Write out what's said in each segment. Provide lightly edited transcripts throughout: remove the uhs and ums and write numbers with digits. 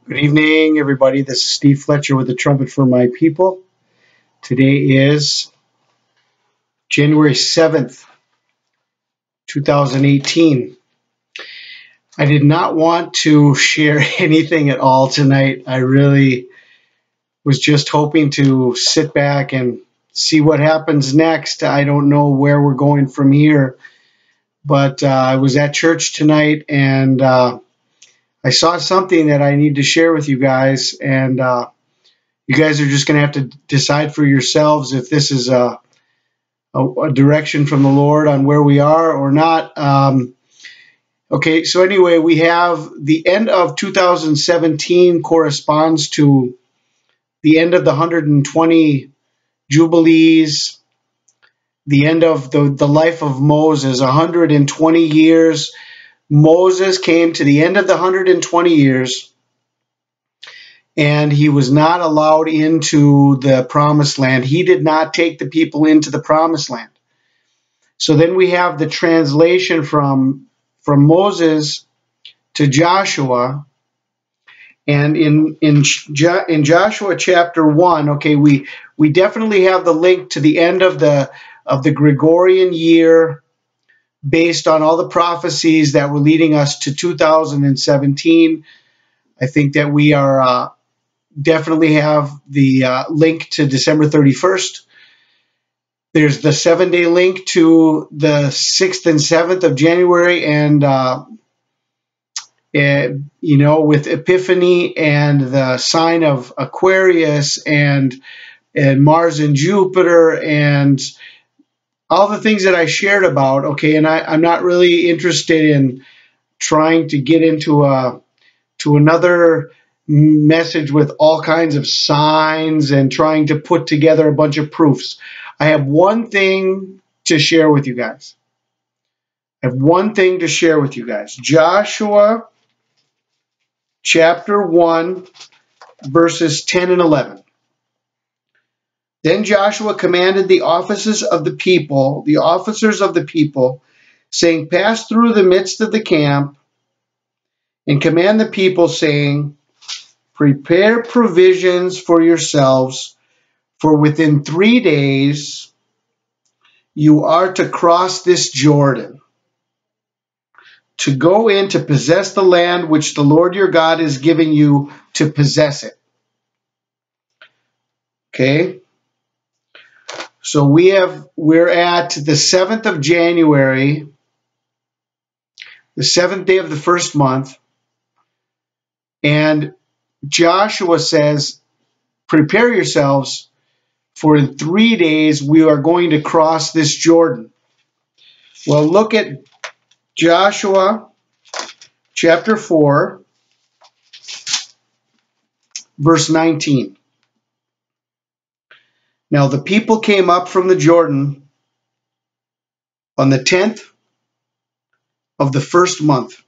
Good evening, everybody. This is Steve Fletcher with the Trumpet for My People. Today is January 7th, 2018. I did not want to share anything at all tonight. I really was just hoping to sit back and see what happens next. I don't know where we're going from here, but I was at church tonight and I saw something that I need to share with you guys, and you guys are just going to have to decide for yourselves if this is a direction from the Lord on where we are or not. Okay, so anyway, we have the end of 2017 corresponds to the end of the 120 Jubilees, the end of the life of Moses, 120 years. Moses came to the end of the 120 years, and he was not allowed into the promised land. He did not take the people into the promised land. So then we have the translation from Moses to Joshua. And in Joshua chapter 1, okay, we definitely have the link to the end of the Gregorian year, based on all the prophecies that were leading us to 2017. I think that we are definitely have the link to December 31st. There's the 7-day link to the 6th and 7th of January, and you know, with Epiphany and the sign of Aquarius and Mars and Jupiter and all the things that I shared about, okay, and I'm not really interested in trying to get into another message with all kinds of signs and trying to put together a bunch of proofs. I have one thing to share with you guys. Joshua chapter 1, verses 10 and 11. Then Joshua commanded the officers of the people, saying, pass through the midst of the camp and command the people, saying, prepare provisions for yourselves, for within 3 days you are to cross this Jordan, to go in to possess the land which the Lord your God is giving you to possess it. Okay? So we're at the 7th of January, the 7th day of the first month, and Joshua says, prepare yourselves, for in 3 days we are going to cross this Jordan. Well, look at Joshua chapter 4, verse 19. Now the people came up from the Jordan on the 10th of the first month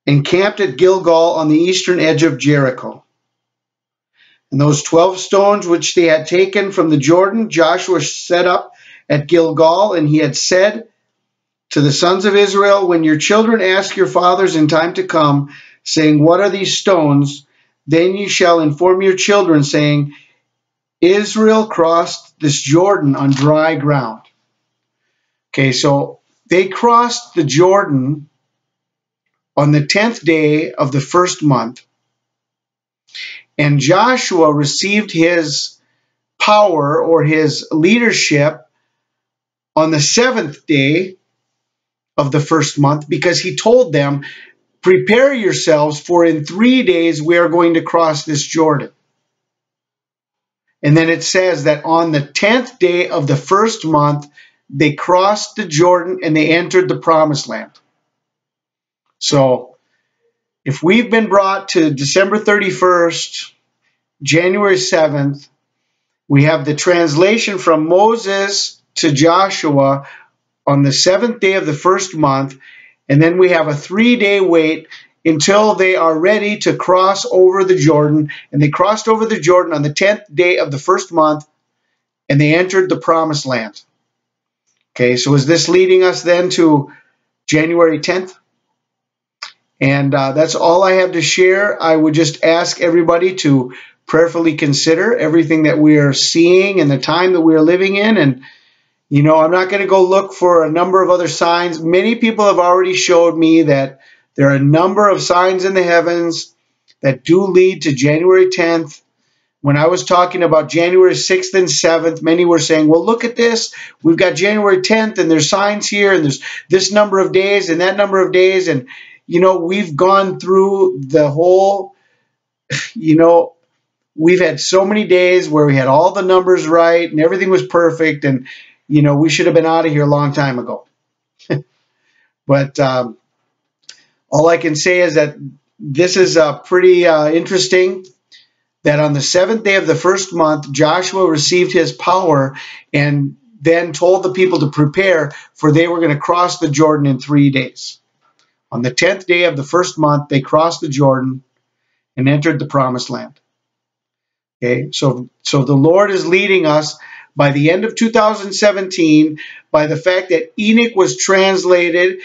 and camped at Gilgal on the eastern edge of Jericho. And those 12 stones which they had taken from the Jordan, Joshua set up at Gilgal, and he had said to the sons of Israel, when your children ask your fathers in time to come, saying, what are these stones? Then you shall inform your children, saying, Israel crossed this Jordan on dry ground. Okay, so they crossed the Jordan on the 10th day of the first month, and Joshua received his power or his leadership on the 7th day of the first month, because he told them, prepare yourselves, for in 3 days we are going to cross this Jordan. And then it says that on the 10th day of the first month, they crossed the Jordan and they entered the promised land. So if we've been brought to December 31st, January 7th, we have the translation from Moses to Joshua on the 7th day of the first month, and then we have a 3-day wait until they are ready to cross over the Jordan. And they crossed over the Jordan on the 10th day of the first month, and they entered the promised land. Okay, so is this leading us then to January 10th? And that's all I have to share. I would just ask everybody to prayerfully consider everything that we are seeing and the time that we are living in. And, you know, I'm not going to go look for a number of other signs. Many people have already showed me that there are a number of signs in the heavens that do lead to January 10th. When I was talking about January 6th and 7th, many were saying, well, look at this. We've got January 10th, and there's signs here, and there's this number of days and that number of days. And, you know, we've gone through the whole, you know, we've had so many days where we had all the numbers right and everything was perfect. And, you know, we should have been out of here a long time ago. But all I can say is that this is pretty interesting. That on the 7th day of the first month, Joshua received his power and then told the people to prepare, for they were going to cross the Jordan in 3 days. On the 10th day of the first month, they crossed the Jordan and entered the promised land. Okay, so the Lord is leading us by the end of 2017 by the fact that Enoch was translated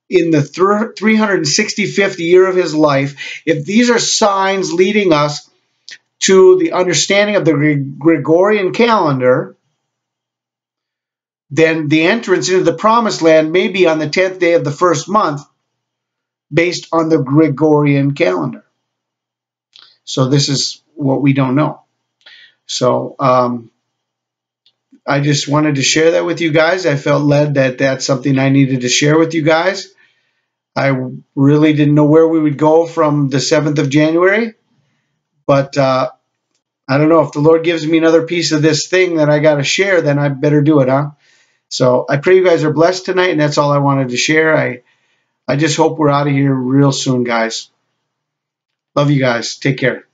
in the 365th year of his life. If these are signs leading us to the understanding of the Gregorian calendar, then the entrance into the promised land may be on the 10th day of the first month based on the Gregorian calendar. So this is what we don't know. So I just wanted to share that with you guys. I felt led that that's something I needed to share with you guys. I really didn't know where we would go from the 7th of January, but I don't know, if the Lord gives me another piece of this thing that I got to share, then I better do it, huh? So I pray you guys are blessed tonight, and that's all I wanted to share. I just hope we're out of here real soon, guys. Love you guys. Take care.